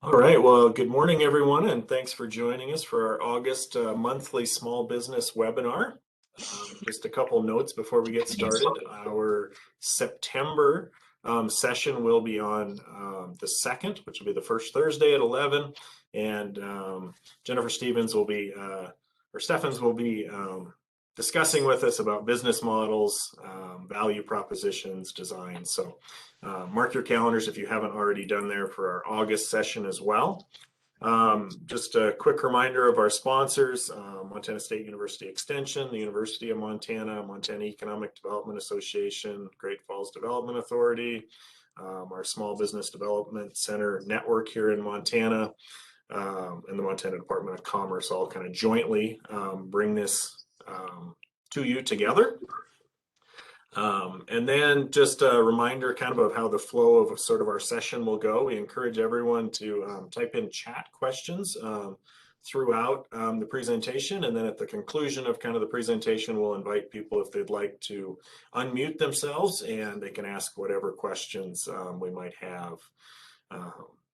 All right. Well, good morning, everyone, and thanks for joining us for our August monthly small business webinar. Just a couple notes before we get started. Our September session will be on the 2nd, which will be the first Thursday at 11, and Jennifer Stevens will be, or Steffens will be discussing with us about business models, value propositions, design. So mark your calendars if you haven't already done there for our August session as well. Just a quick reminder of our sponsors, Montana State University Extension, the University of Montana, Montana Economic Development Association, Great Falls Development Authority, our Small Business Development Center network here in Montana, and the Montana Department of Commerce all kind of jointly bring this to you together. And then just a reminder kind of how the flow of sort of our session will go. We encourage everyone to type in chat questions throughout the presentation. And then at the conclusion of kind of the presentation, we'll invite people if they'd like to unmute themselves and they can ask whatever questions we might have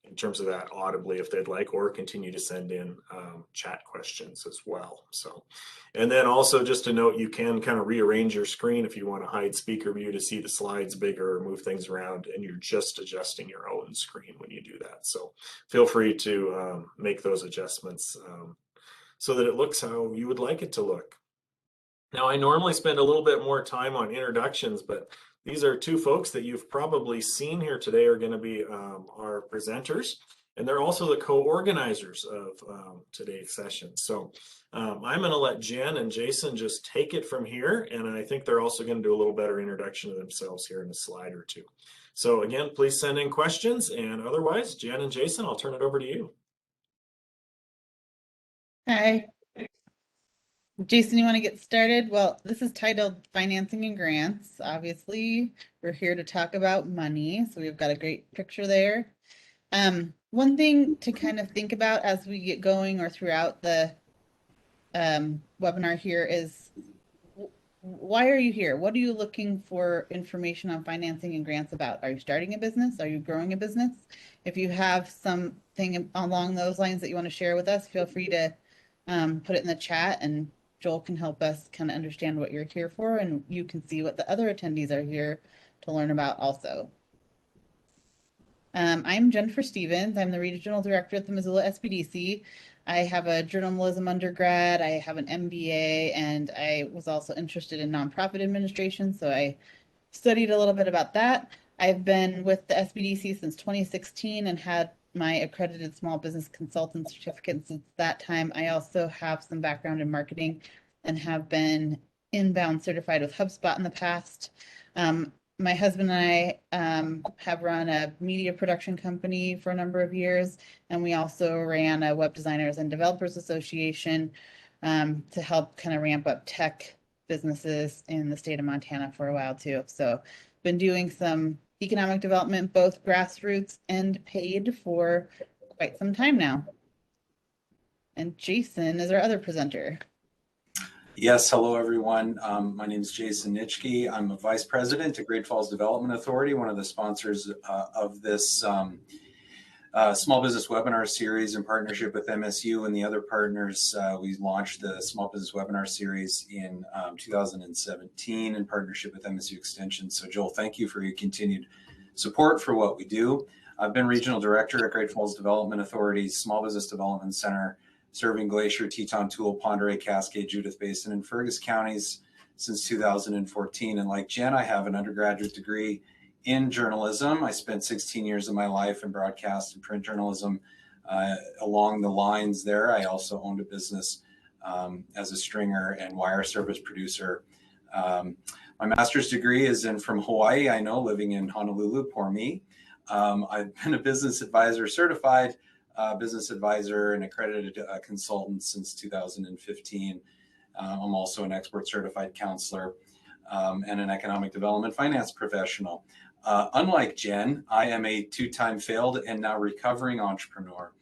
in terms of that audibly if they'd like, or continue to send in chat questions as well. So, and then also just a note, you can kind of rearrange your screen if you want to hide speaker view to see the slides bigger or move things around, and you're just adjusting your own screen when you do that. So feel free to make those adjustments so that it looks how you would like it to look. Now, I normally spend a little bit more time on introductions, but these are two folks that you've probably seen here today are going to be our presenters, and they're also the co-organizers of today's session. So I'm going to let Jen and Jason just take it from here, and I think they're also going to do a little better introduction of themselves here in a slide or two. So again, please send in questions, and otherwise, Jen and Jason, I'll turn it over to you. Hi. Jason, you want to get started? Well, this is titled Financing and Grants. Obviously, we're here to talk about money, so we've got a great picture there. One thing to kind of think about as we get going or throughout the webinar here is, why are you here? What are you looking for information on financing and grants about? Are you starting a business? Are you growing a business? If you have something along those lines that you want to share with us, feel free to put it in the chat, and Joel can help us kind of understand what you're here for, and you can see what the other attendees are here to learn about also. I'm Jennifer Stevens. I'm the Regional Director at the Missoula SBDC. I have a journalism undergrad, I have an MBA, and I was also interested in nonprofit administration, so I studied a little bit about that. I've been with the SBDC since 2016 and had my accredited small business consultant certificate since that time. I also have some background in marketing and have been inbound certified with HubSpot in the past. My husband and I have run a media production company for a number of years, and we also ran a Web Designers and Developers Association to help kind of ramp up tech businesses in the state of Montana for a while too. So been doing some economic development, both grassroots and paid, for quite some time now. And Jason is our other presenter. Yes, hello everyone. My name is Jason Nitschke. I'm a Vice President at Great Falls Development Authority, one of the sponsors of this Small Business Webinar Series in partnership with MSU and the other partners. We launched the Small Business Webinar Series in 2017 in partnership with MSU Extension. So Joel, thank you for your continued support for what we do. I've been Regional Director at Great Falls Development Authority's Small Business Development Center, serving Glacier, Teton, Toole, Pend Oreille, Cascade, Judith Basin, and Fergus counties since 2014. And like Jen, I have an undergraduate degree in journalism. I spent 16 years of my life in broadcast and print journalism. Along the lines there, I also owned a business as a stringer and wire service producer. My master's degree is from Hawaii. I know, living in Honolulu, poor me. I've been a business advisor, certified business advisor and accredited consultant since 2015. I'm also an expert certified counselor and an economic development finance professional. Unlike Jen, I am a two-time failed and now recovering entrepreneur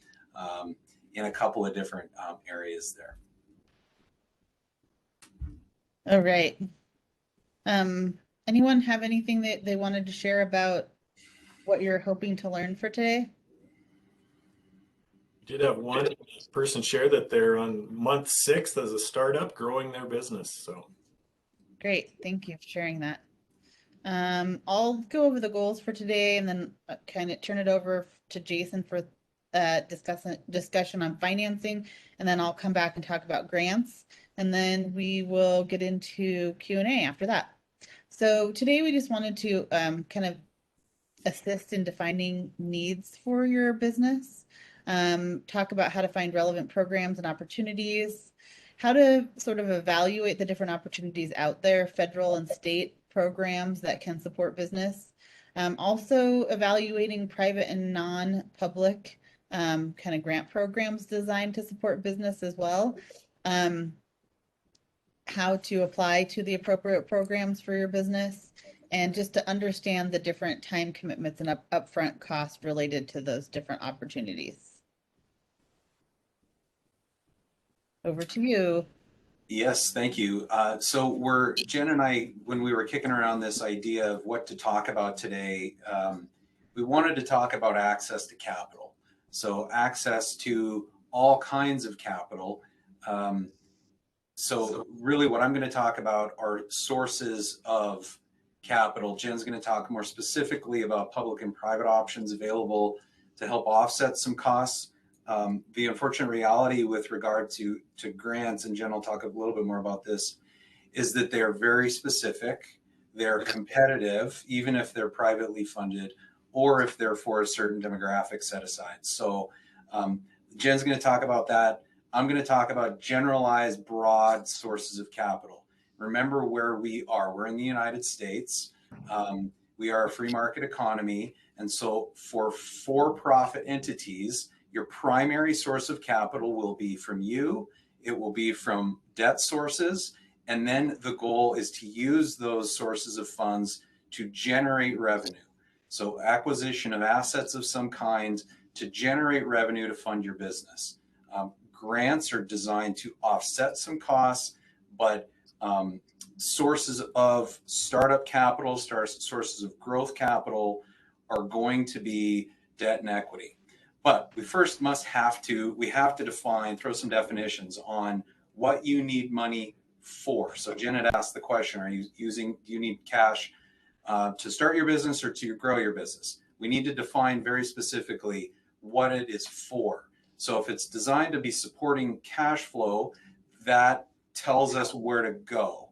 in a couple of different areas there. All right. Anyone have anything that they wanted to share about what you're hoping to learn for today? Did have one person share that they're on month 6 as a startup growing their business. So Great. Thank you for sharing that. I'll go over the goals for today and then kind of turn it over to Jason for discussion on financing, and then I'll come back and talk about grants, and then we will get into Q&A after that. So today we just wanted to kind of assist in defining needs for your business, talk about how to find relevant programs and opportunities, how to sort of evaluate the different opportunities out there, federal and state programs that can support business. Also evaluating private and non-public kind of grant programs designed to support business as well. How to apply to the appropriate programs for your business, and just to understand the different time commitments and upfront costs related to those different opportunities. Over to you. Yes, thank you. So Jen and I, when we were kicking around this idea of what to talk about today, we wanted to talk about access to capital. So access to all kinds of capital. So really what I'm going to talk about are sources of capital. Jen's going to talk more specifically about public and private options available to help offset some costs. The unfortunate reality with regard to grants, and Jen will talk a little bit more about this, is that they're very specific. They're competitive, even if they're privately funded or if they're for a certain demographic set aside. So Jen's going to talk about that. I'm going to talk about generalized, broad sources of capital. Remember where we are. We're in the United States. We are a free market economy. And so for-profit entities, your primary source of capital will be from you. It will be from debt sources. And then the goal is to use those sources of funds to generate revenue. So acquisition of assets of some kind to generate revenue to fund your business. Grants are designed to offset some costs, but sources of startup capital, sources of growth capital are going to be debt and equity. But we first have to define, throw some definitions on what you need money for. So Jen had asked the question, do you need cash to start your business or to grow your business? We need to define very specifically what it is for. So if it's designed to be supporting cash flow, that tells us where to go.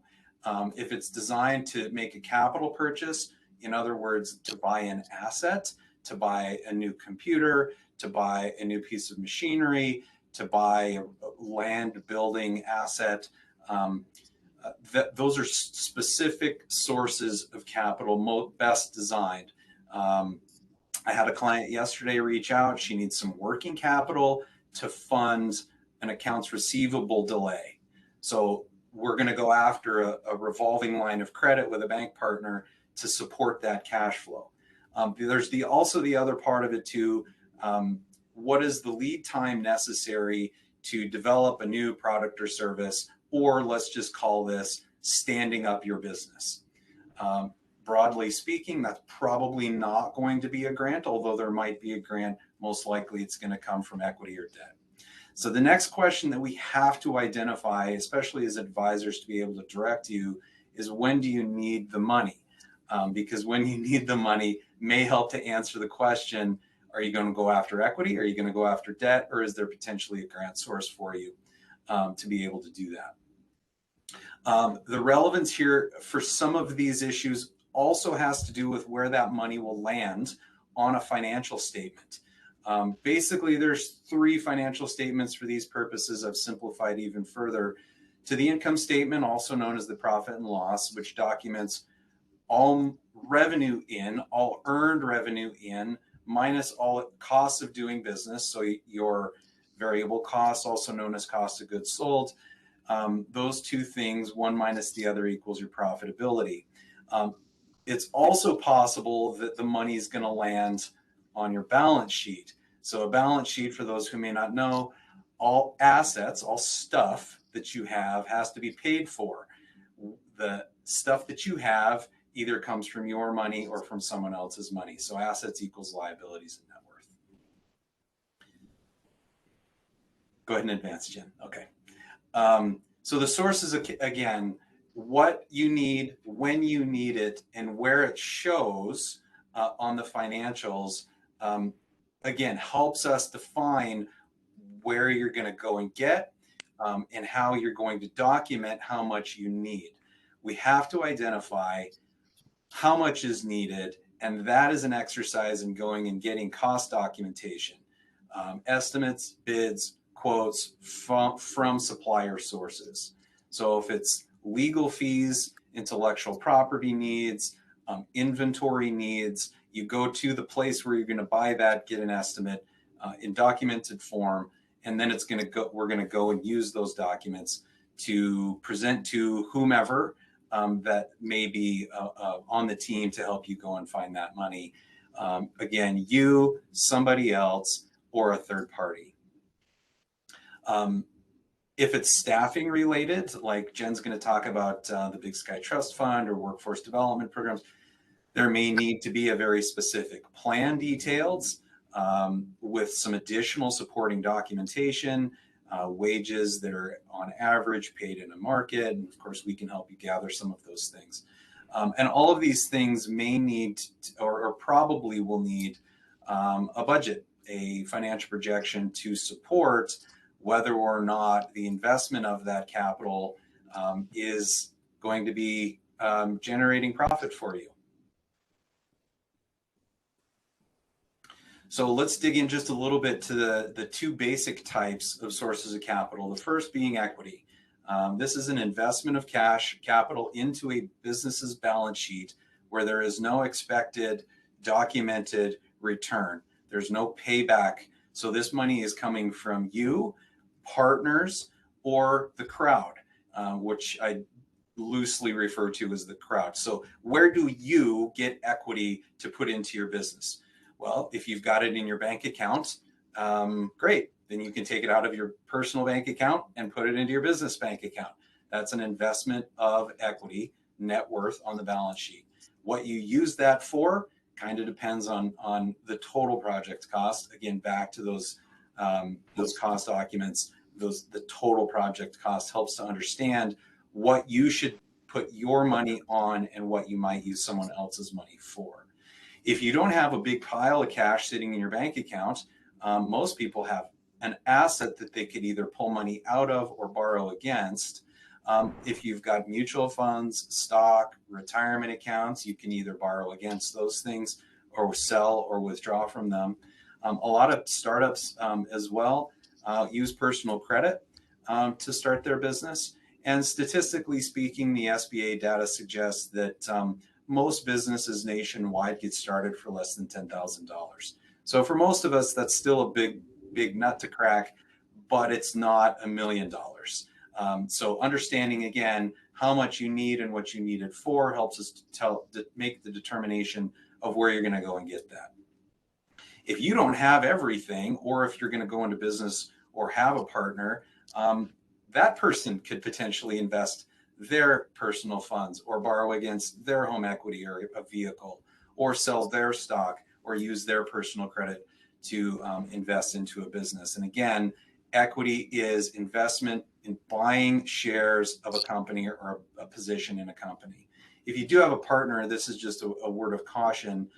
If it's designed to make a capital purchase, in other words, to buy an asset, to buy a new computer, to buy a new piece of machinery, to buy a land building asset, those are specific sources of capital, best designed. I had a client yesterday reach out. She needs some working capital to fund an accounts receivable delay. So we're going to go after a revolving line of credit with a bank partner to support that cash flow. There's also the other part of it too. What is the lead time necessary to develop a new product or service, or let's just call this standing up your business? Broadly speaking, that's probably not going to be a grant, although there might be a grant. Most likely it's going to come from equity or debt. So the next question that we have to identify, especially as advisors to be able to direct you, is when do you need the money? Because when you need the money may help to answer the question, are you going to go after equity? Are you going to go after debt? Or is there potentially a grant source for you to be able to do that? The relevance here for some of these issues also has to do with where that money will land on a financial statement. Basically, there's 3 financial statements for these purposes. I've simplified even further to the income statement, also known as the profit and loss, which documents all revenue in, all earned revenue in, minus all costs of doing business. So your variable costs, also known as cost of goods sold, those 2 things, one minus the other, equals your profitability. It's also possible that the money is going to land on your balance sheet. So a balance sheet, for those who may not know, all assets, all stuff that you have has to be paid for. The stuff that you have either comes from your money or from someone else's money. So assets equals liabilities and net worth. Go ahead and advance, Jen. Okay. So the sources, again, what you need, when you need it, and where it shows on the financials, again, helps us define where you're going to go and get and how you're going to document how much you need. We have to identify how much is needed, and that is an exercise in going and getting cost documentation, estimates, bids, quotes from supplier sources. So if it's legal fees, intellectual property needs, inventory needs, you go to the place where you're going to buy that, get an estimate in documented form, and then it's going to go. We're going to go and use those documents to present to whomever that may be on the team to help you go and find that money. Again, you, somebody else, or a third party. If it's staffing related, like Jen's going to talk about the Big Sky Trust Fund or workforce development programs, there may need to be a very specific plan details with some additional supporting documentation, wages that are on average paid in a market. And of course, we can help you gather some of those things. And all of these things may need or probably will need a budget, a financial projection to support whether or not the investment of that capital is going to be generating profit for you. So let's dig in just a little bit to the two basic types of sources of capital. The first being equity. This is an investment of capital into a business's balance sheet where there is no expected documented return. There's no payback. So this money is coming from you, partners, or the crowd, which I loosely refer to as the crowd. So where do you get equity to put into your business? Well, if you've got it in your bank account, great. Then you can take it out of your personal bank account and put it into your business bank account. That's an investment of equity, net worth on the balance sheet. What you use that for kind of depends on the total project cost. Again, back to those cost documents, the total project cost helps to understand what you should put your money on and what you might use someone else's money for. If you don't have a big pile of cash sitting in your bank account, most people have an asset that they could either pull money out of or borrow against. If you've got mutual funds, stock, retirement accounts, you can either borrow against those things or sell or withdraw from them. A lot of startups as well use personal credit to start their business. And statistically speaking, the SBA data suggests that most businesses nationwide get started for less than $10,000. So for most of us, that's still a big nut to crack, but it's not $1 million. So understanding again how much you need and what you need it for helps us to make the determination of where you're going to go and get that. If you don't have everything, or if you're going to go into business or have a partner, that person could potentially invest their personal funds or borrow against their home equity or a vehicle, or sell their stock or use their personal credit to invest into a business. And again, equity is investment in buying shares of a company or a position in a company. If you do have a partner, this is just a word of caution.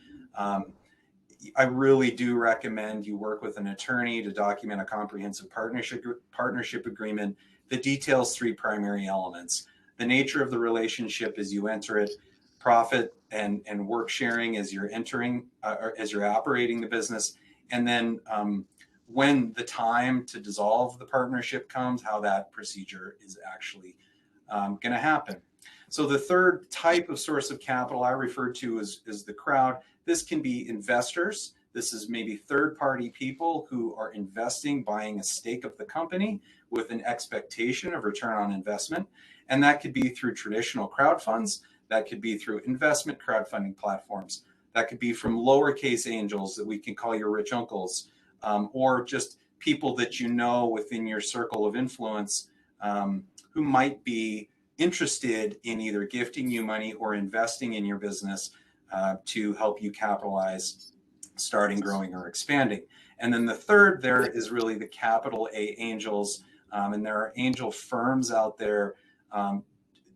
I really do recommend you work with an attorney to document a comprehensive partnership agreement that details three primary elements. The nature of the relationship as you enter it, profit and work sharing as you're entering, or as you're operating the business, and then when the time to dissolve the partnership comes, how that procedure is actually going to happen. So the third type of source of capital I refer to as the crowd. This can be investors. This is maybe third-party people who are investing, buying a stake of the company with an expectation of return on investment. And that could be through traditional crowd funds. That could be through investment crowdfunding platforms. That could be from lowercase angels that we can call your rich uncles, or just people that you know within your circle of influence who might be interested in either gifting you money or investing in your business to help you capitalize starting, growing, or expanding. And then the third there is really the capital A angels. And there are angel firms out there,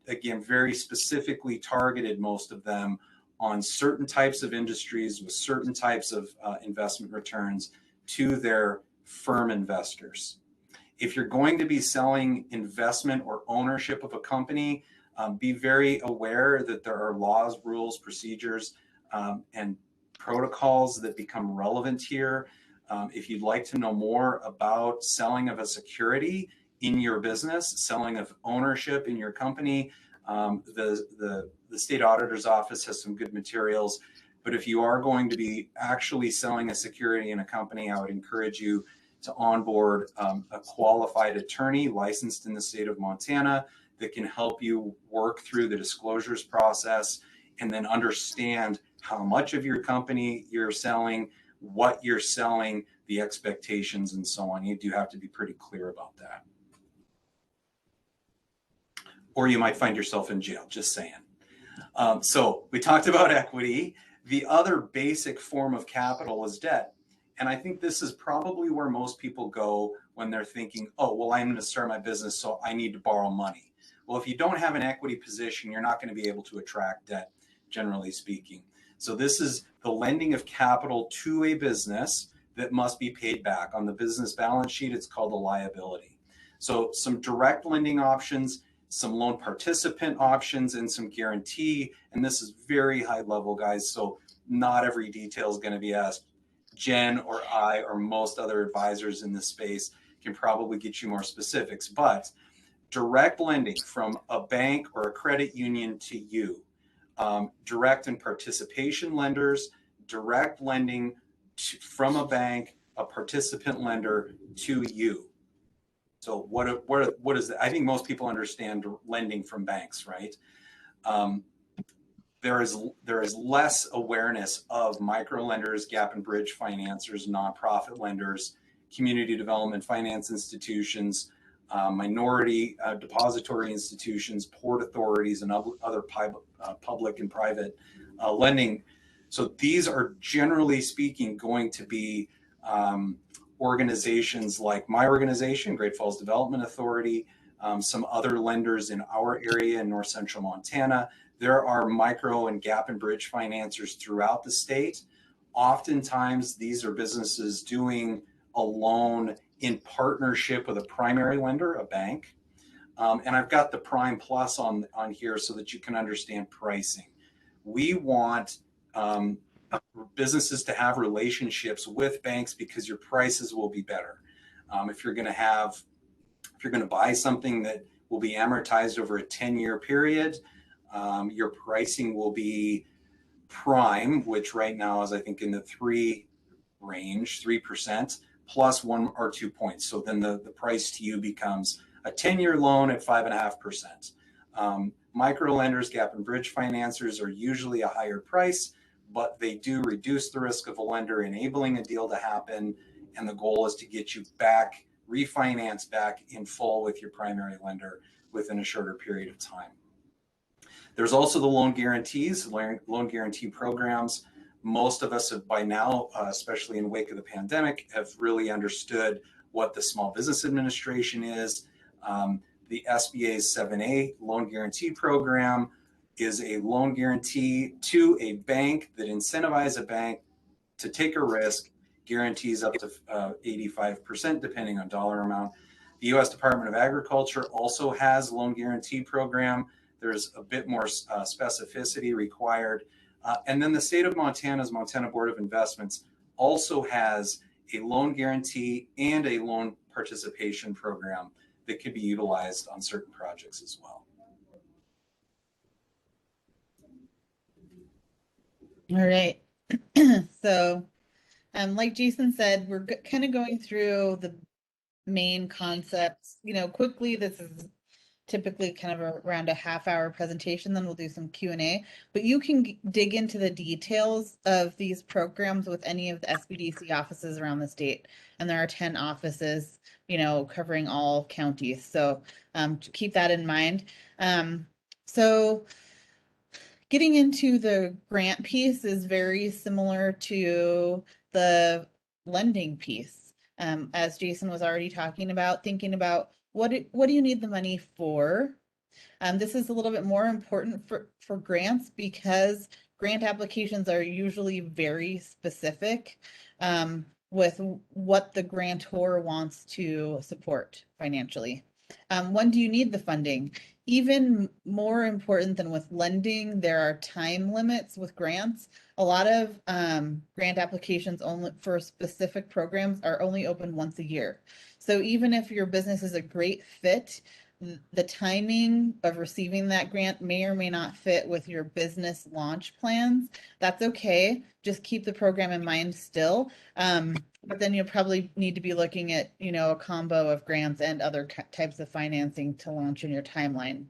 again, very specifically targeted, most of them, on certain types of industries with certain types of investment returns to their firm investors. If you're going to be selling investment or ownership of a company, be very aware that there are laws, rules, procedures, and protocols that become relevant here. If you'd like to know more about selling of a security in your business, selling of ownership in your company, the state auditor's office has some good materials. But if you are going to be actually selling a security in a company, I would encourage you to onboard a qualified attorney licensed in the state of Montana that can help you work through the disclosures process and then understand how much of your company you're selling, what you're selling, the expectations, and so on. You do have to be pretty clear about that. Or you might find yourself in jail, just saying. So we talked about equity. The other basic form of capital is debt. And I think this is probably where most people go when they're thinking, oh, well, I'm going to start my business, so I need to borrow money. Well, if you don't have an equity position, you're not going to be able to attract debt, generally speaking. So this is the lending of capital to a business that must be paid back. On the business balance sheet, it's called a liability. So some direct lending options, some loan participant options, and some guarantee. And this is very high level, guys. So not every detail is going to be asked. Jen or I or most other advisors in this space can probably get you more specifics, but direct lending from a bank or a credit union to you, direct and participation lenders, direct lending from a bank, a participant lender to you. So what is that? I think most people understand lending from banks, right? There is less awareness of micro lenders, gap and bridge financiers, nonprofit lenders, community development finance institutions, minority depository institutions, port authorities, and other public and private lending. So these are, generally speaking, going to be organizations like my organization, Great Falls Development Authority, some other lenders in our area in north central Montana. There are micro and gap and bridge financiers throughout the state. Oftentimes, these are businesses doing a loan in partnership with a primary lender, a bank. And I've got the Prime Plus on here so that you can understand pricing. We want businesses to have relationships with banks because your prices will be better. If you're going to buy something that will be amortized over a 10-year period, your pricing will be prime, which right now is, I think, in the 3% range, 3%, plus 1 or 2 points. So then the price to you becomes a 10-year loan at 5.5%. Micro lenders, gap and bridge financiers are usually a higher price, but they do reduce the risk of a lender enabling a deal to happen. And the goal is to get you back, refinance back in full with your primary lender within a shorter period of time. There's also the loan guarantees, loan guarantee programs. Most of us have by now, especially in the wake of the pandemic, have really understood what the Small Business Administration is. The SBA's 7A loan guarantee program is a loan guarantee to a bank that incentivizes a bank to take a risk, guarantees up to 85% depending on dollar amount. The U.S. Department of Agriculture also has a loan guarantee program. There's a bit more specificity required. And then the state of Montana's Montana Board of Investments also has a loan guarantee and a loan participation program that could be utilized on certain projects as well. All right. So, like Jason said, we're kind of going through the main concepts, quickly. This is typically kind of around a half-hour presentation, then we'll do some Q&A, but you can dig into the details of these programs with any of the SBDC offices around the state. And there are 10 offices, covering all counties. So keep that in mind. So Getting into the grant piece is very similar to the lending piece. As Jason was already talking about, thinking about what do you need the money for? This is a little bit more important for grants because grant applications are usually very specific with what the grantor wants to support financially. When do you need the funding? Even more important than with lending, there are time limits with grants. A lot of grant applications only for specific programs are only open once a year. So even if your business is a great fit, the timing of receiving that grant may or may not fit with your business launch plans. That's okay. Just keep the program in mind still. But then you'll probably need to be looking at, a combo of grants and other types of financing to launch in your timeline.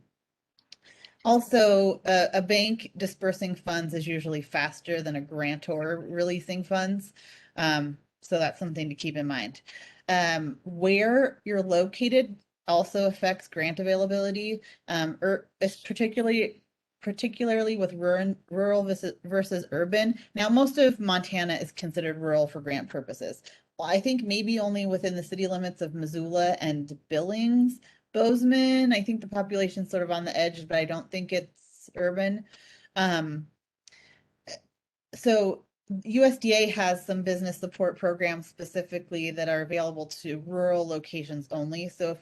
Also, a bank dispersing funds is usually faster than a grantor releasing funds. So that's something to keep in mind. Where you're located also affects grant availability, particularly with rural versus urban. Now, most of Montana is considered rural for grant purposes. Well, I think maybe only within the city limits of Missoula and Billings. Bozeman, I think the population's sort of on the edge, but I don't think it's urban. So USDA has some business support programs specifically that are available to rural locations only. So if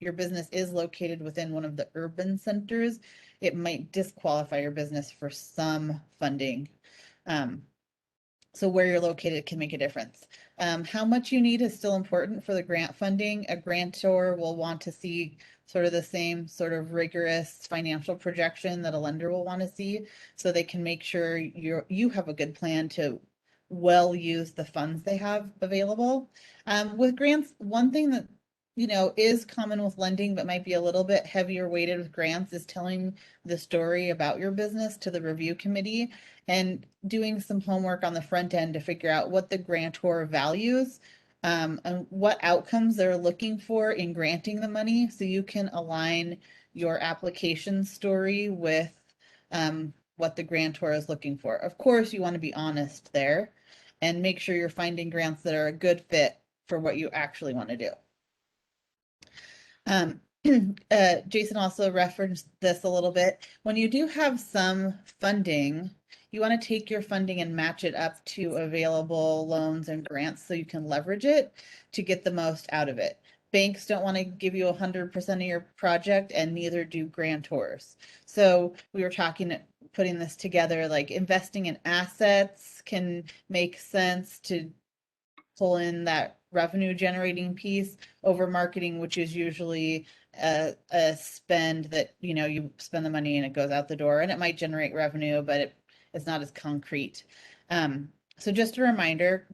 your business is located within one of the urban centers, it might disqualify your business for some funding. So where you're located can make a difference. How much you need is still important for the grant funding. A grantor will want to see sort of the same sort of rigorous financial projection that a lender will want to see, so they can make sure you have a good plan to well use the funds they have available. With grants, one thing that is common with lending, but might be a little bit heavier weighted with grants, is telling the story about your business to the review committee and doing some homework on the front end to figure out what the grantor values and what outcomes they're looking for in granting the money, so you can align your application story with what the grantor is looking for. Of course, you want to be honest there and make sure you're finding grants that are a good fit for what you actually want to do. Jason also referenced this a little bit. When you do have some funding, you want to take your funding and match it up to available loans and grants so you can leverage it to get the most out of it. Banks don't want to give you 100% of your project, and neither do grantors. So we were putting this together, like investing in assets can make sense to pull in that revenue generating piece over marketing, which is usually a spend that, you spend the money and it goes out the door, and it might generate revenue, but it's not as concrete. So just a reminder,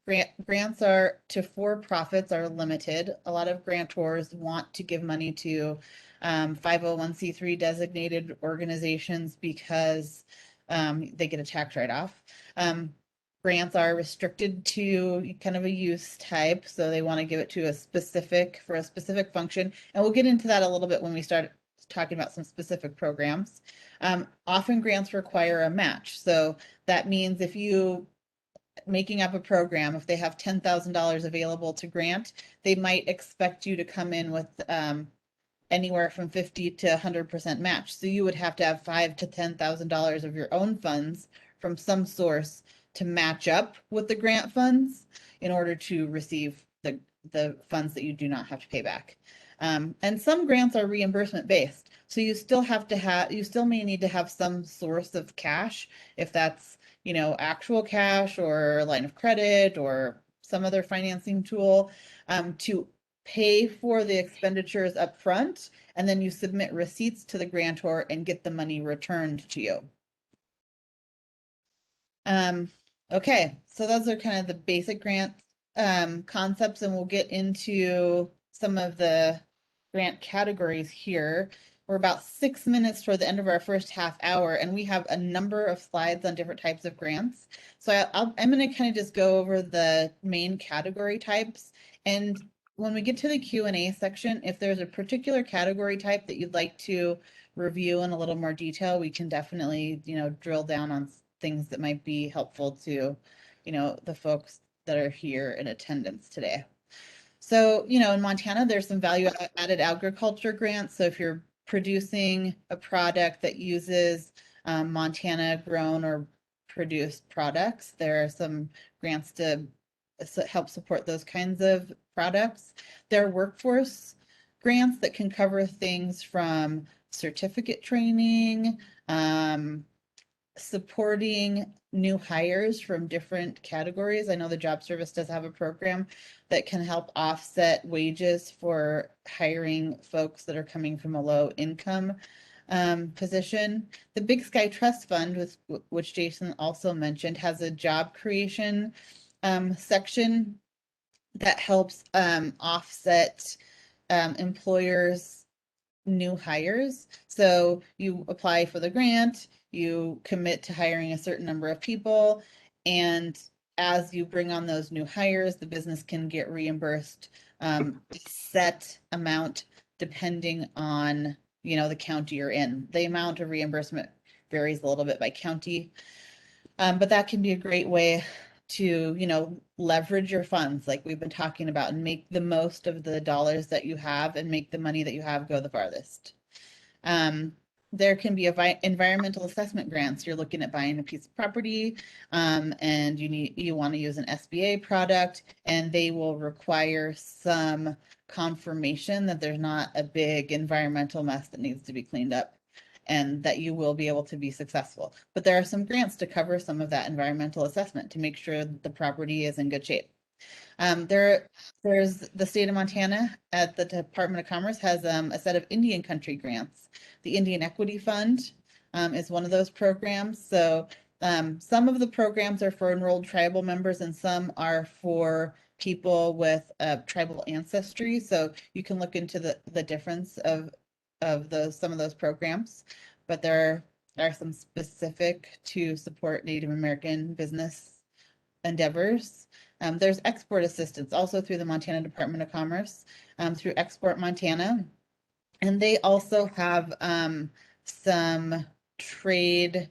grants are to for-profits are limited. A lot of grantors want to give money to 501c3 designated organizations because they get a tax write-off. Grants are restricted to kind of a use type, so they want to give it to a specific function. And we'll get into that a little bit when we start talking about some specific programs. Often grants require a match. So that means if you making up a program, if they have $10,000 available to grant, they might expect you to come in with anywhere from 50 to 100% match. So you would have to have $5,000 to $10,000 of your own funds from some source to match up with the grant funds in order to receive the funds that you do not have to pay back. And some grants are reimbursement based. So you still may need to have some source of cash, if that's, actual cash or line of credit or some other financing tool, to pay for the expenditures up front, and then you submit receipts to the grantor and get the money returned to you. Okay, so those are kind of the basic grant concepts, and we'll get into some of the grant categories here. We're about 6 minutes toward the end of our first half hour, and we have a number of slides on different types of grants. So I'm going to kind of just go over the main category types, and when we get to the Q&A section, if there's a particular category type that you'd like to review in a little more detail, we can definitely, drill down on things that might be helpful to, the folks that are here in attendance today. So, in Montana, there's some value added agriculture grants. So if you're producing a product that uses Montana grown or produced products, there are some grants to help support those kinds of products. There are workforce grants that can cover things from certificate training, supporting new hires from different categories. I know the job service does have a program that can help offset wages for hiring folks that are coming from a low income position. The Big Sky Trust Fund, which Jason also mentioned, has a job creation section that helps offset employers' new hires. So you apply for the grant, you commit to hiring a certain number of people, and as you bring on those new hires, the business can get reimbursed a set amount depending on the county you're in. The amount of reimbursement varies a little bit by county, but that can be a great way to leverage your funds like we've been talking about and make the most of the dollars that you have and make the money that you have go the farthest. There can be environmental assessment grants. You're looking at buying a piece of property, and you want to use an SBA product, and they will require some confirmation that there's not a big environmental mess that needs to be cleaned up, and that you will be able to be successful. But there are some grants to cover some of that environmental assessment to make sure that the property is in good shape. There's the state of Montana at the Department of Commerce has a set of Indian country grants. The Indian Equity Fund is one of those programs. So some of the programs are for enrolled tribal members and some are for people with tribal ancestry. So you can look into the difference of some of those programs, but there are some specific to support Native American business endeavors. There's export assistance also through the Montana Department of Commerce, through Export Montana. And they also have some trade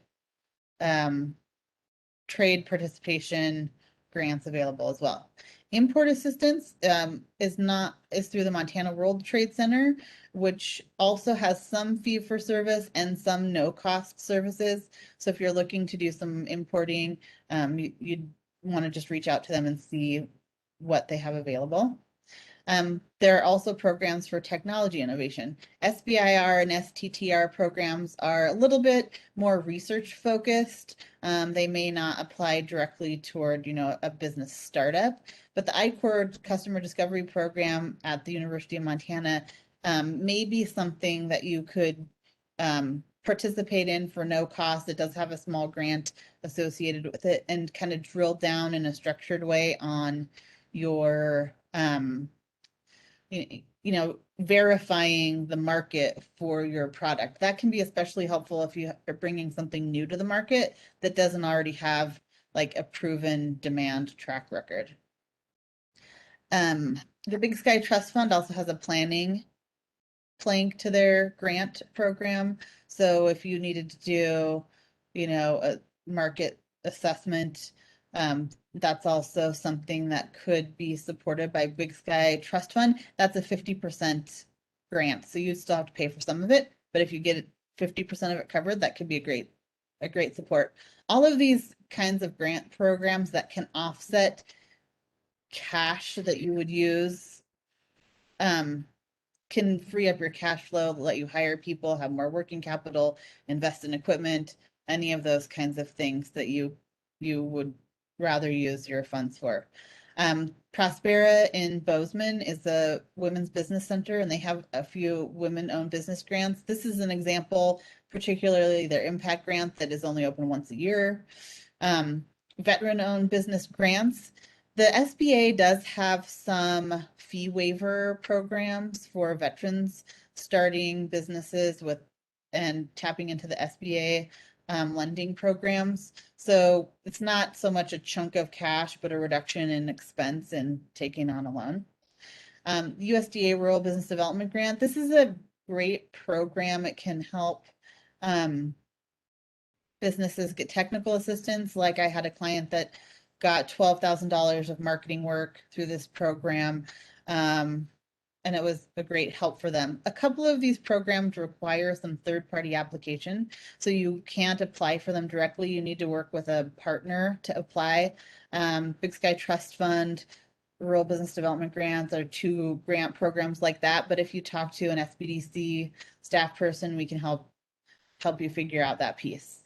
participation grants available as well. Import assistance is through the Montana World Trade Center, which also has some fee for service and some no cost services. So if you're looking to do some importing, you'd want to just reach out to them and see what they have available. There are also programs for technology innovation. SBIR and STTR programs are a little bit more research focused. They may not apply directly toward, a business startup, but the ICOR Customer Discovery Program at the University of Montana may be something that you could participate in for no cost. It does have a small grant associated with it, and kind of drill down in a structured way on your verifying the market for your product. That can be especially helpful if you are bringing something new to the market that doesn't already have like a proven demand track record. The Big Sky Trust Fund also has a planning plank to their grant program. So if you needed to do, a market assessment, that's also something that could be supported by Big Sky Trust Fund. That's a 50% grant. So you still have to pay for some of it, but if you get 50% of it covered, that could be a great support. All of these kinds of grant programs that can offset cash that you would use can free up your cash flow, let you hire people, have more working capital, invest in equipment, any of those kinds of things that you would rather use your funds for. Prospera in Bozeman is a women's business center, and they have a few women-owned business grants. This is an example, particularly their impact grant that is only open once a year. Veteran-owned business grants. The SBA does have some fee waiver programs for veterans starting businesses and tapping into the SBA lending programs. So it's not so much a chunk of cash, but a reduction in expense in taking on a loan. USDA Rural Business Development Grant. This is a great program. It can help businesses get technical assistance. Like I had a client that got $12,000 of marketing work through this program. And it was a great help for them. A couple of these programs require some third-party application, so you can't apply for them directly. You need to work with a partner to apply. Big Sky Trust Fund, Rural Business Development Grants are two grant programs like that. But if you talk to an SBDC staff person, we can help you figure out that piece.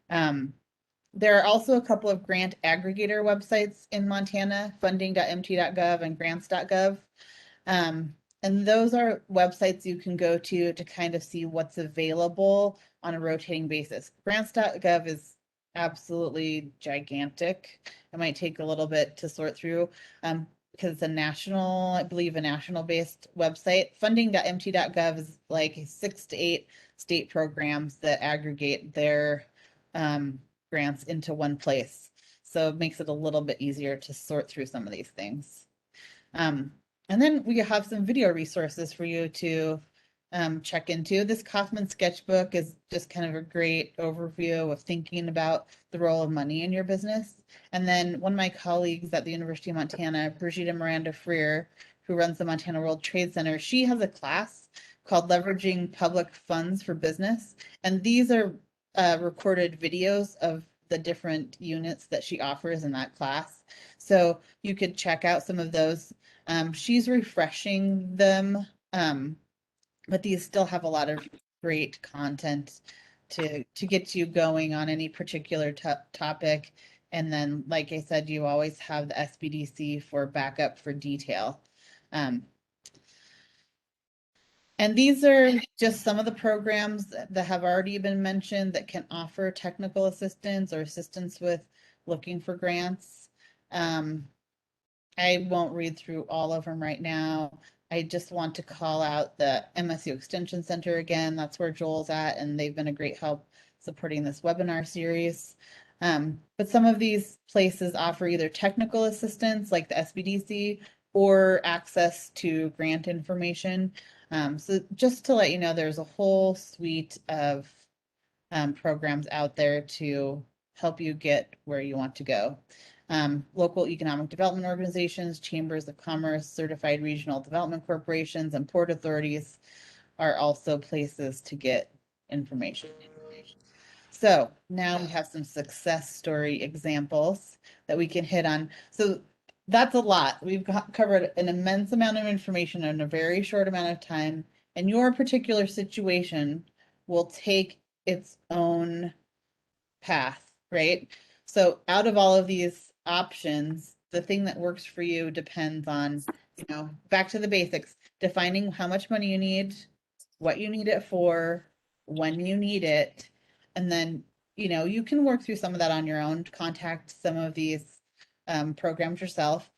There are also a couple of grant aggregator websites in Montana, funding.mt.gov and grants.gov. And those are websites you can go to kind of see what's available on a rotating basis. Grants.gov is absolutely gigantic. It might take a little bit to sort through because it's a national, I believe, a national-based website. Funding.mt.gov is like 6 to 8 state programs that aggregate their grants into one place. So it makes it a little bit easier to sort through some of these things. And then we have some video resources for you to check into. This Kaufman sketchbook is just kind of a great overview of thinking about the role of money in your business. And then one of my colleagues at the University of Montana, Brigitte Miranda Freer, who runs the Montana World Trade Center, she has a class called Leveraging Public Funds for Business. And these are recorded videos of the different units that she offers in that class. So you could check out some of those. She's refreshing them, but these still have a lot of great content to get you going on any particular topic. And then, like I said, you always have the SBDC for backup for detail. And these are just some of the programs that have already been mentioned that can offer technical assistance or assistance with looking for grants. I won't read through all of them right now. I just want to call out the MSU Extension Center again. That's where Joel's at, and they've been a great help supporting this webinar series. But some of these places offer either technical assistance like the SBDC or access to grant information. So just to let you know, there's a whole suite of programs out there to help you get where you want to go. Local economic development organizations, chambers of commerce, certified regional development corporations, and port authorities are also places to get information. So now we have some success story examples that we can hit on. So that's a lot. We've covered an immense amount of information in a very short amount of time, and your particular situation will take its own path, right? So out of all of these options, the thing that works for you depends on, back to the basics, defining how much money you need, what you need it for, when you need it, and then, you can work through some of that on your own, contact some of these programs yourself.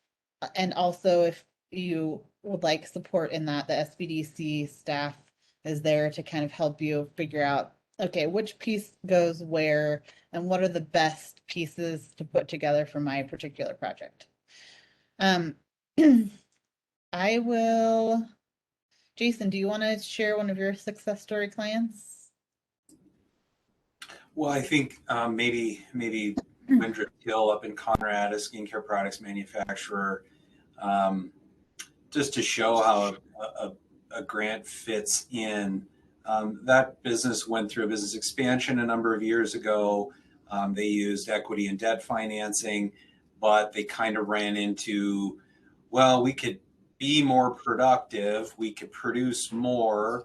And also, if you would like support in that, the SBDC staff is there to kind of help you figure out, okay, which piece goes where and what are the best pieces to put together for my particular project. I will, Jason, do you want to share one of your success story clients? Well, I think maybe Windrick Hill up in Conrad, a skincare products manufacturer, just to show how a grant fits in. That business went through a business expansion a number of years ago. They used equity and debt financing, but they kind of ran into, well, we could be more productive, we could produce more.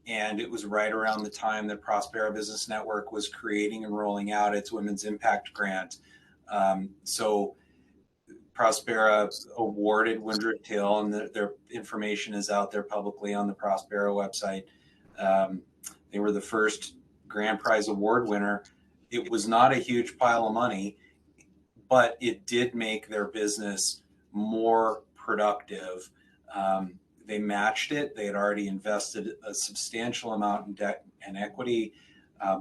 And it was right around the time that Prospera Business Network was creating and rolling out its Women's Impact Grant. So Prospera awarded Windrick Hill, and their information is out there publicly on the Prospera website. They were the first grand prize award winner. It was not a huge pile of money, but it did make their business more productive. They matched it. They had already invested a substantial amount in debt and equity,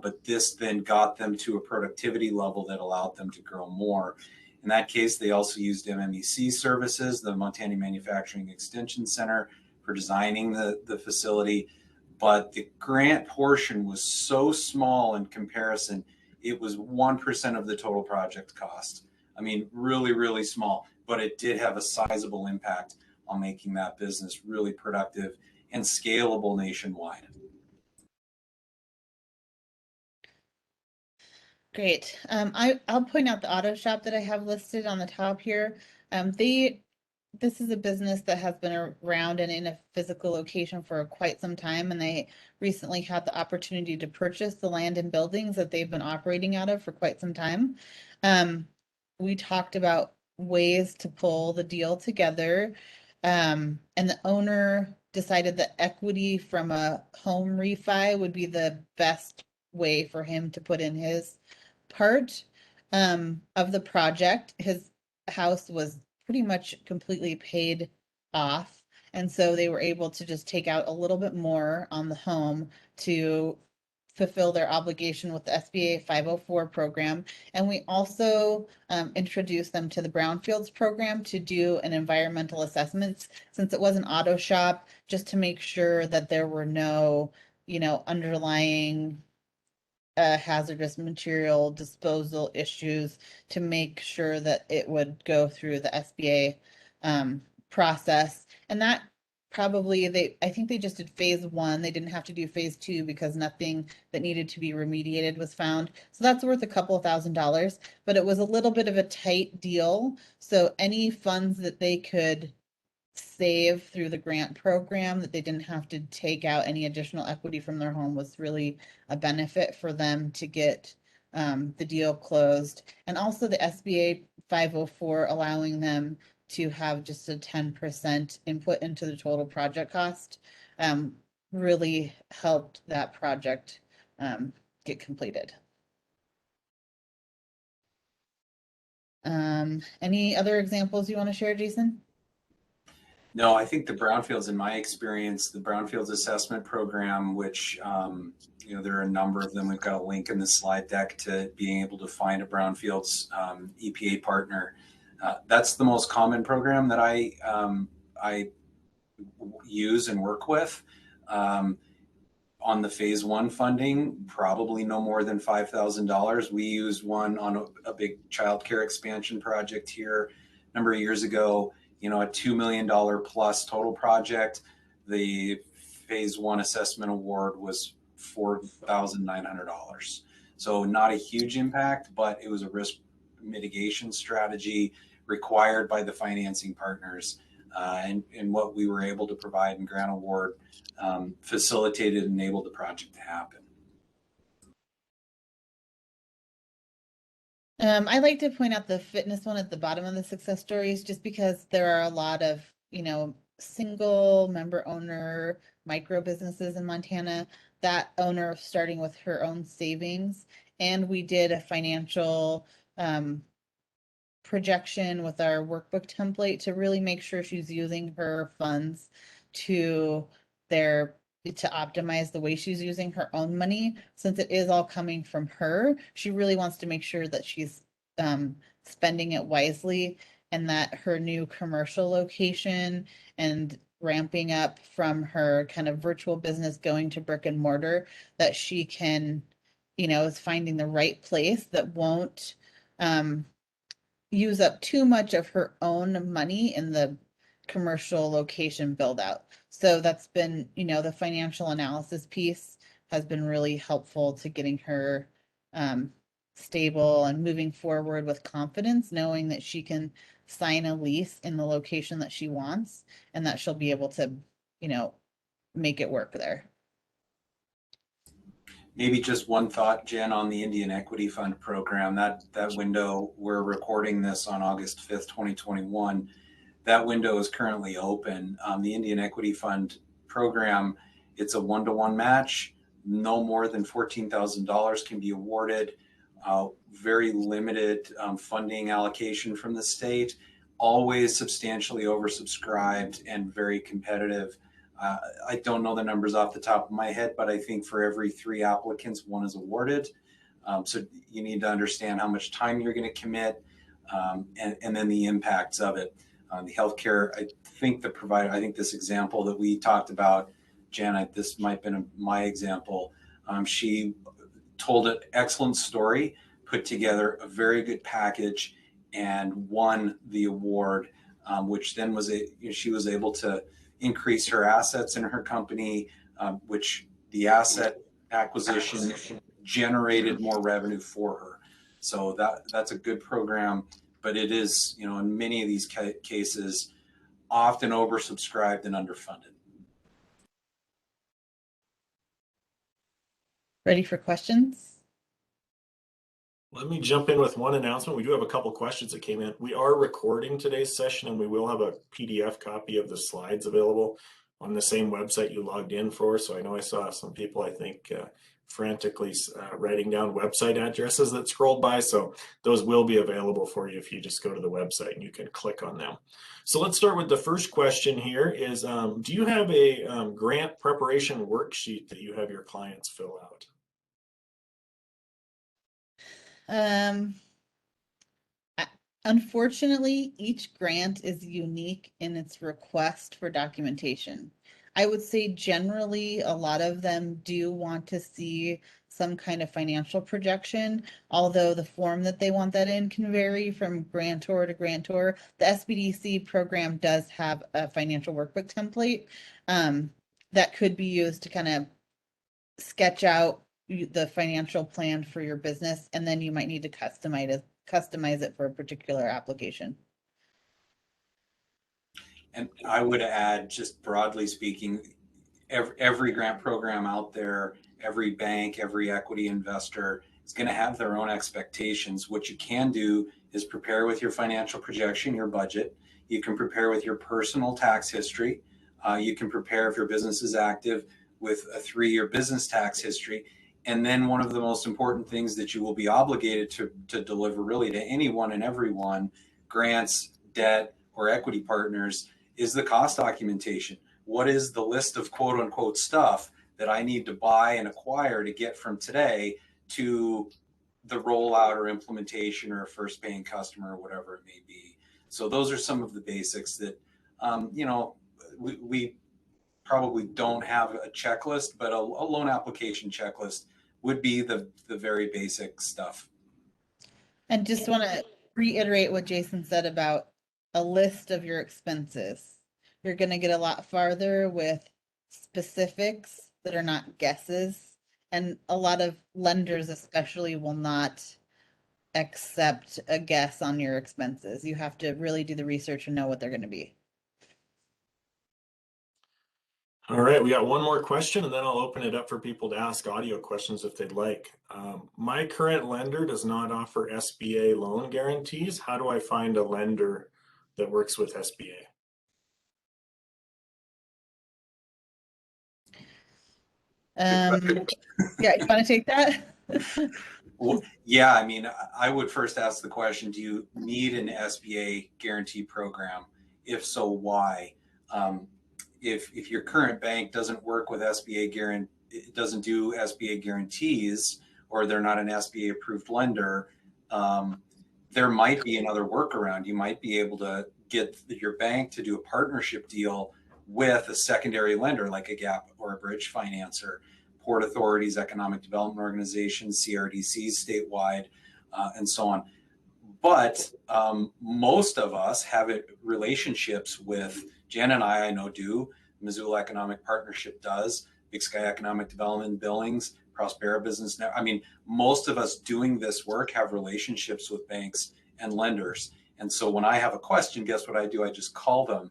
but this then got them to a productivity level that allowed them to grow more. In that case, they also used MMEC services, the Montana Manufacturing Extension Center, for designing the facility, but the grant portion was so small in comparison. It was 1% of the total project cost. I mean, really, really small, but it did have a sizable impact on making that business really productive and scalable nationwide. Great. I'll point out the auto shop that I have listed on the top here. This is a business that has been around and in a physical location for quite some time, and they recently had the opportunity to purchase the land and buildings that they've been operating out of for quite some time. We talked about ways to pull the deal together, and the owner decided that equity from a home refi would be the best way for him to put in his part of the project. His house was pretty much completely paid off, and so they were able to just take out a little bit more on the home to fulfill their obligation with the SBA 504 program. And we also introduced them to the Brownfields program to do an environmental assessment, since it was an auto shop, just to make sure that there were no, underlying hazardous material disposal issues, to make sure that it would go through the SBA process. And that probably, I think they just did phase 1. They didn't have to do phase 2 because nothing that needed to be remediated was found. So that's worth a couple of $1,000s, but it was a little bit of a tight deal. So any funds that they could save through the grant program, that they didn't have to take out any additional equity from their home, was really a benefit for them to get the deal closed. And also the SBA 504 allowing them to have just a 10% input into the total project cost really helped that project get completed. Any other examples you want to share, Jason? No, I think the Brownfields, in my experience, the Brownfields assessment program, which, there are a number of them. We've got a link in the slide deck to being able to find a Brownfields EPA partner. That's the most common program that I use and work with. On the phase 1 funding, probably no more than $5,000. We used one on a big childcare expansion project here a number of years ago. A $2 million plus total project. The phase 1 assessment award was $4,900. So not a huge impact, but it was a risk mitigation strategy required by the financing partners. And what we were able to provide in grant award facilitated and enabled the project to happen. I like to point out the fitness one at the bottom of the success stories, just because there are a lot of, single member owner micro businesses in Montana. That owner starting with her own savings, and we did a financial projection with our workbook template to really make sure she's using her funds to optimize the way she's using her own money. Since it is all coming from her, she really wants to make sure that she's spending it wisely, and that her new commercial location and ramping up from her kind of virtual business going to brick and mortar, that she can, is finding the right place that won't use up too much of her own money in the commercial location build out. So that's been, the financial analysis piece has been really helpful to getting her stable and moving forward with confidence, knowing that she can sign a lease in the location that she wants, and that she'll be able to, make it work there. Maybe just one thought, Jen, on the Indian Equity Fund program. That window, we're recording this on August 5th, 2021. That window is currently open. The Indian Equity Fund program, it's a 1-to-1 match. No more than $14,000 can be awarded. Very limited funding allocation from the state. Always substantially oversubscribed and very competitive. I don't know the numbers off the top of my head, but I think for every 3 applicants, 1 is awarded. So you need to understand how much time you're going to commit, and then the impacts of it. The healthcare, I think the provider, I think this example that we talked about, Janet, this might have been my example. She told an excellent story, put together a very good package, and won the award, which then she was able to increase her assets in her company, which the asset acquisition generated more revenue for her. So that's a good program, but it is, in many of these cases, often oversubscribed and underfunded. Ready for questions? Let me jump in with one announcement. We do have a couple questions that came in. We are recording today's session, and we will have a PDF copy of the slides available on the same website you logged in for. So I know I saw some people, I think, frantically writing down website addresses that scrolled by. So those will be available for you if you just go to the website and you can click on them. So let's start with the first question here is, do you have a grant preparation worksheet that you have your clients fill out? Unfortunately, each grant is unique in its request for documentation. I would say generally a lot of them do want to see some kind of financial projection, although the form that they want that in can vary from grantor to grantor. The SBDC program does have a financial workbook template that could be used to kind of sketch out the financial plan for your business, and then you might need to customize it for a particular application. And I would add, just broadly speaking, every grant program out there, every bank, every equity investor is going to have their own expectations. What you can do is prepare with your financial projection, your budget. You can prepare with your personal tax history. You can prepare, if your business is active, with a 3-year business tax history. And then one of the most important things that you will be obligated to deliver really to anyone and everyone, grants, debt, or equity partners, is the cost documentation. What is the list of quote unquote stuff that I need to buy and acquire to get from today to the rollout or implementation or a first paying customer or whatever it may be. So those are some of the basics that, we probably don't have a checklist, but a loan application checklist would be the very basic stuff. And just want to reiterate what Jason said about a list of your expenses. You're going to get a lot farther with specifics that are not guesses. And a lot of lenders especially will not accept a guess on your expenses. You have to really do the research and know what they're going to be. All right, we got one more question and then I'll open it up for people to ask audio questions if they'd like. My current lender does not offer SBA loan guarantees. How do I find a lender that works with SBA? Yeah, you want to take that? Well, yeah, I mean, I would first ask the question, do you need an SBA guarantee program? If so, why? If your current bank doesn't work with SBA doesn't do SBA guarantees, or they're not an SBA approved lender, there might be another workaround. You might be able to get your bank to do a partnership deal with a secondary lender like a GAP or a bridge financer, port authorities, economic development organizations, CRDCs statewide, and so on. But most of us have relationships with, Jen and I know do, Missoula Economic Partnership does, Big Sky Economic Development, Billings, Prospera Business Network. I mean, most of us doing this work have relationships with banks and lenders. And so when I have a question, guess what I do? I just call them.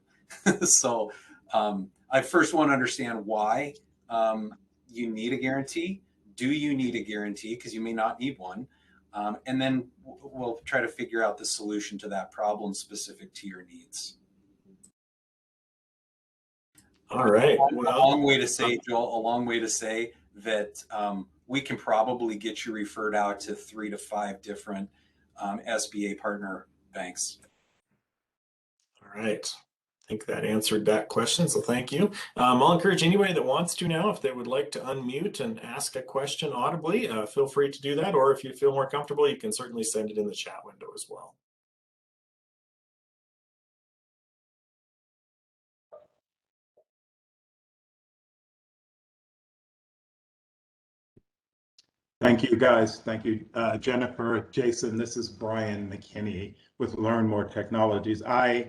So I first want to understand why you need a guarantee. Do you need a guarantee? Because you may not need one. And then we'll try to figure out the solution to that problem specific to your needs. All right. Well, a long way to say, Joel, a long way to say that we can probably get you referred out to 3 to 5 different SBA partner banks. All right. I think that answered that question, so thank you. I'll encourage anybody that wants to now, if they would like to unmute and ask a question audibly, feel free to do that, or if you feel more comfortable, you can certainly send it in the chat window as well. Thank you, guys. Thank you, Jennifer, Jason. This is Brian McKinney with Learn More Technologies. Um,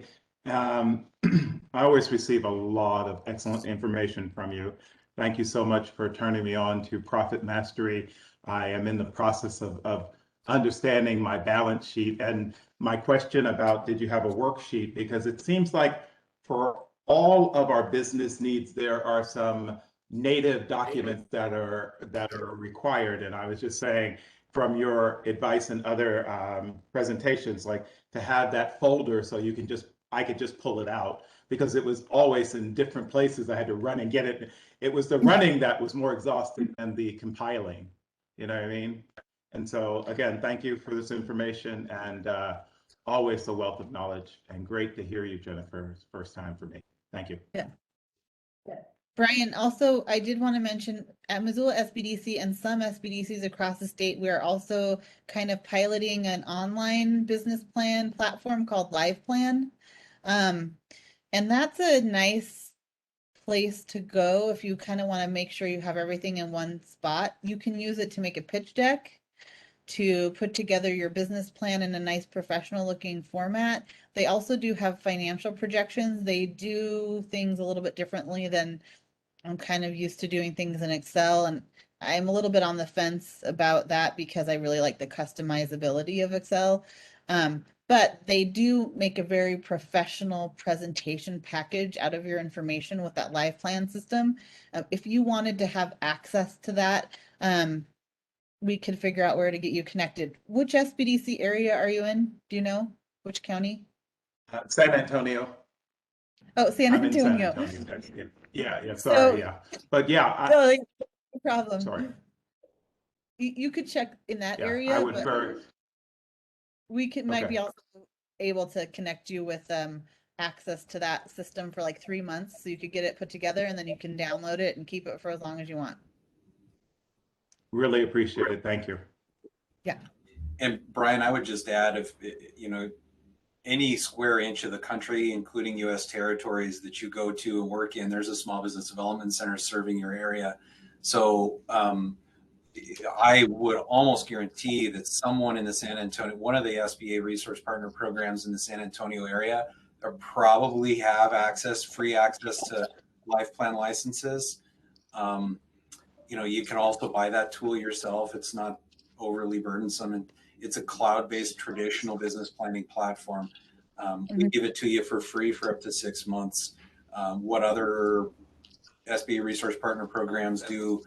I always receive a lot of excellent information from you. Thank you so much for turning me on to Profit Mastery. I am in the process of understanding my balance sheet, and my question about did you have a worksheet, because it seems like for all of our business needs, there are some native documents that are required. And I was just saying, from your advice and other presentations, like to have that folder so you can I could just pull it out, because it was always in different places. I had to run and get it. It was the running that was more exhausting than the compiling. You know what I mean? And so again, thank you for this information, and always a wealth of knowledge, and great to hear you, Jennifer. It's first time for me. Thank you. Yeah. Brian, also, I did want to mention at Missoula SBDC and some SBDCs across the state, we are also kind of piloting an online business plan platform called Live Plan. And that's a nice place to go if you kind of want to make sure you have everything in one spot. You can use it to make a pitch deck, to put together your business plan in a nice professional looking format. They also do have financial projections. They do things a little bit differently than I'm kind of used to doing things in Excel, and I'm a little bit on the fence about that because I really like the customizability of Excel. But they do make a very professional presentation package out of your information with that live plan system. If you wanted to have access to that, we could figure out where to get you connected. Which SBDC area are you in? Do you know? Which county? San Antonio. Oh, San I'm in San Antonio. Antonio. Yeah, So- sorry, yeah. But yeah, No problem. sorry. You could check in that Yeah, area, I would but we might be Okay. also able to connect you with access to that system for like 3 months, so you could get it put together and then you can download it and keep it for as long as you want. really appreciate it. Thank you. And Brian, I would just add, if any square inch of the country, including U.S. territories that you go to and work in, there's a small business development center serving your area. So I would almost guarantee that someone in the San Antonio, one of the SBA resource partner programs in the San Antonio area, probably have free access to life plan licenses. You can also buy that tool yourself. It's not overly burdensome, and it's a cloud-based traditional business planning platform. We give it to you for free for up to 6 months. What other SBA resource partner programs do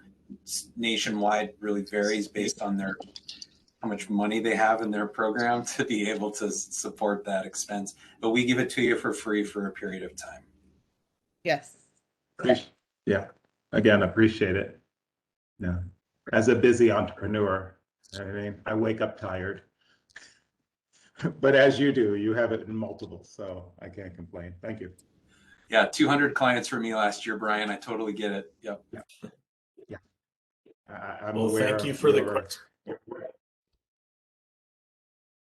nationwide really varies based on how much money they have in their program to be able to support that expense. But we give it to you for free for a period of time. Yes. Yeah, again, appreciate it. Yeah, as a busy entrepreneur, I mean, I wake up tired. But as you do, you have it in multiple, so I can't complain. Thank you. Yeah, 200 clients for me last year, Brian. I totally get it. Yep. Yeah. I'm Well, aware thank you for the your- question.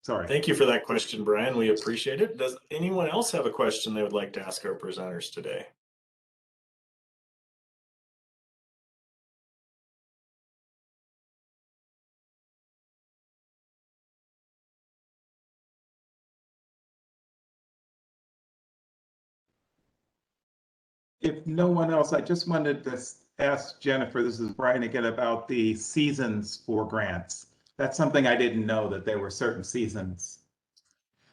Sorry. Thank you for that question, Brian. We appreciate it. Does anyone else have a question they would like to ask our presenters today? If no one else, I just wanted to ask Jennifer, this is Brian again, about the seasons for grants. That's something I didn't know, that there were certain seasons.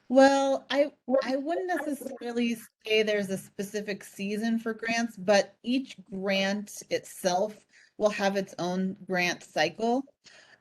Well, I wouldn't necessarily say there's a specific season for grants, but each grant itself will have its own grant cycle.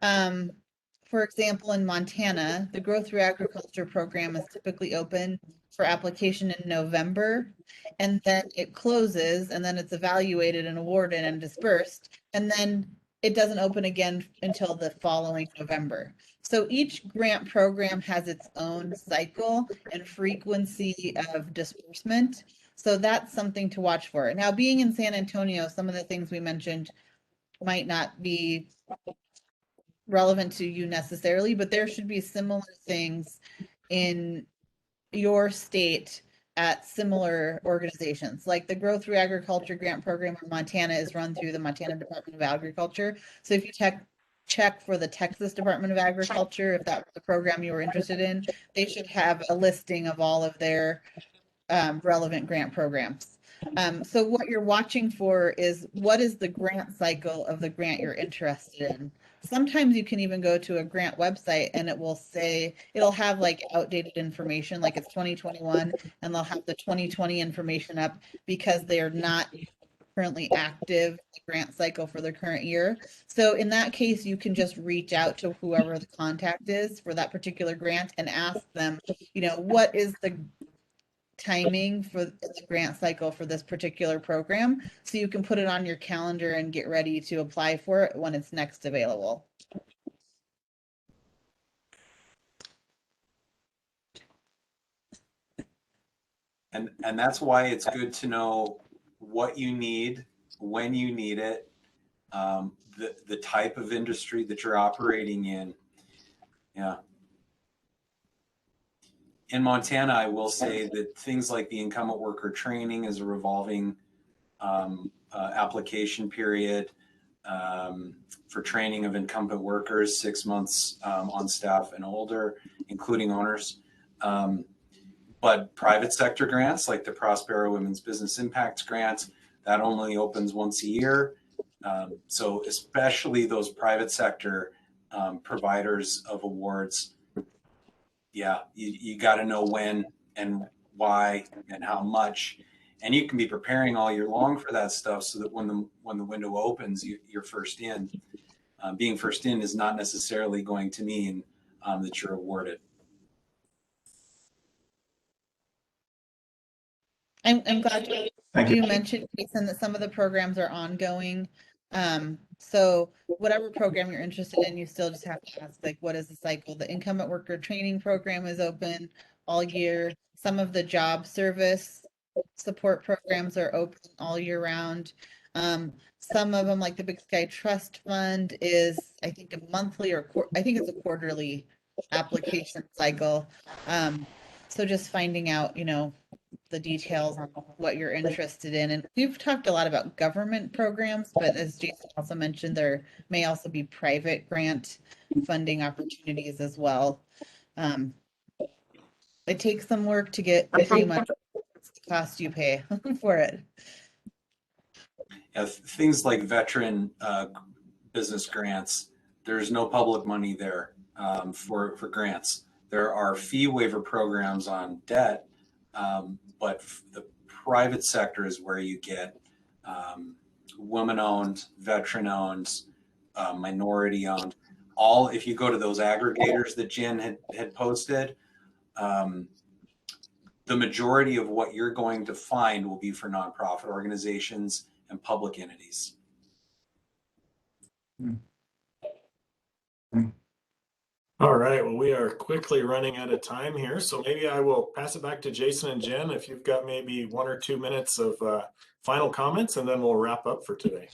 For example, in Montana, the Growth Through Agriculture program is typically open for application in November, and then it closes, and then it's evaluated and awarded and dispersed, and then it doesn't open again until the following November. So each grant program has its own cycle and frequency of disbursement. So that's something to watch for. Now, being in San Antonio, some of the things we mentioned might not be relevant to you necessarily, but there should be similar things in your state at similar organizations. Like the Growth Through Agriculture grant program in Montana is run through the Montana Department of Agriculture. So if you check for the Texas Department of Agriculture, if that was the program you were interested in. They should have a listing of all of their relevant grant programs. So what you're watching for is what is the grant cycle of the grant you're interested in. Sometimes you can even go to a grant website and it will say, it'll have like outdated information, like it's 2021, and they'll have the 2020 information up because they're not currently active the grant cycle for the current year. So in that case, you can just reach out to whoever the contact is for that particular grant and ask them, what is the timing for the grant cycle for this particular program, so you can put it on your calendar and get ready to apply for it when it's next available. And that's why it's good to know what you need, when you need it, the type of industry that you're operating in. Yeah. In Montana, I will say that things like the incumbent worker training is a revolving application period for training of incumbent workers, 6 months on staff and older, including owners. But private sector grants like the Prospero Women's Business Impact Grant, that only opens once a year. So especially those private sector providers of awards, yeah, you got to know when and why and how much, and you can be preparing all year long for that stuff so that when the window opens, you're first in. Being first in is not necessarily going to mean that you're awarded. I'm glad Thank you mentioned, Jason, that some of the programs are ongoing. So whatever program you're interested in, you still just have to ask, like, what is the cycle? The incumbent worker training program is open all year. Some of the job service support programs are open all year round. Some of them, like the Big Sky Trust Fund, is, I think, a monthly or I think it's a quarterly application cycle. So just finding out, the details on what you're interested in. And we've talked a lot about government programs, but as Jason also mentioned, there may also be private grant funding opportunities as well. It takes some work to get pretty much the cost you pay for it. Yeah, things like veteran business grants, there's no public money there for grants. There are fee waiver programs on debt, but the private sector is where you get woman-owned, veteran-owned, minority-owned. All, if you go to those aggregators that Jen had posted, the majority of what you're going to find will be for nonprofit organizations and public entities. All right, well, we are quickly running out of time here, so maybe I will pass it back to Jason and Jen if you've got maybe 1 or 2 minutes of final comments, and then we'll wrap up for today.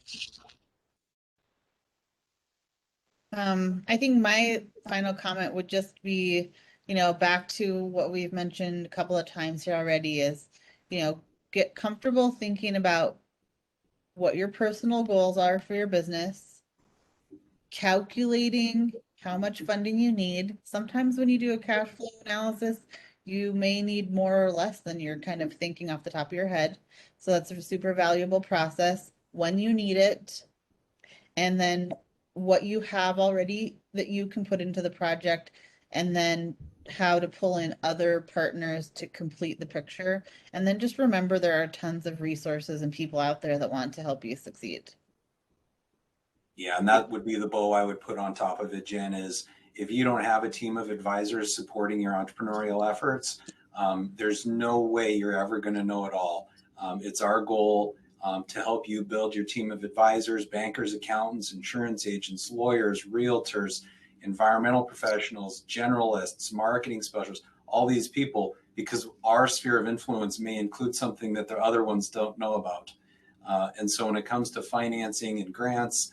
I think my final comment would just be, back to what we've mentioned a couple of times here already is, get comfortable thinking about what your personal goals are for your business, calculating how much funding you need. Sometimes when you do a cash flow analysis, you may need more or less than you're kind of thinking off the top of your head. So that's a super valuable process. When you need it, and then what you have already that you can put into the project, and then how to pull in other partners to complete the picture. And then just remember there are tons of resources and people out there that want to help you succeed. Yeah, and that would be the bow I would put on top of it, Jen, is if you don't have a team of advisors supporting your entrepreneurial efforts, there's no way you're ever going to know it all. It's our goal to help you build your team of advisors, bankers, accountants, insurance agents, lawyers, realtors, environmental professionals, generalists, marketing specialists, all these people, because our sphere of influence may include something that the other ones don't know about. And so when it comes to financing and grants,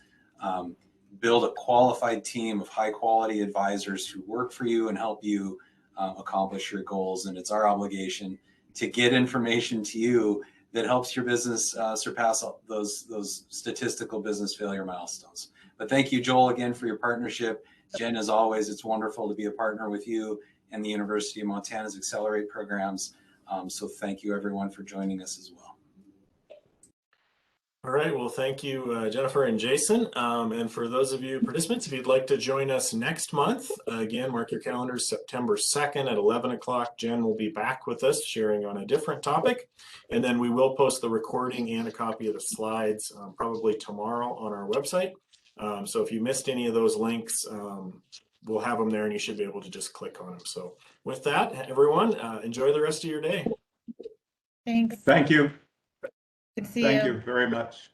build a qualified team of high quality advisors who work for you and help you accomplish your goals. And it's our obligation to get information to you that helps your business surpass those statistical business failure milestones. But thank you, Joel, again for your partnership. Jen, as always, it's wonderful to be a partner with you and the University of Montana's Accelerate programs. So thank you, everyone, for joining us as well. All right, well, thank you, Jennifer and Jason. And for those of you participants, if you'd like to join us next month, again, mark your calendars, September 2nd at 11 o'clock. Jen will be back with us sharing on a different topic. And then we will post the recording and a copy of the slides probably tomorrow on our website. So if you missed any of those links, we'll have them there and you should be able to just click on them. So with that, everyone, enjoy the rest of your day. Thanks. Thank you. Good to see Thank you. you very much.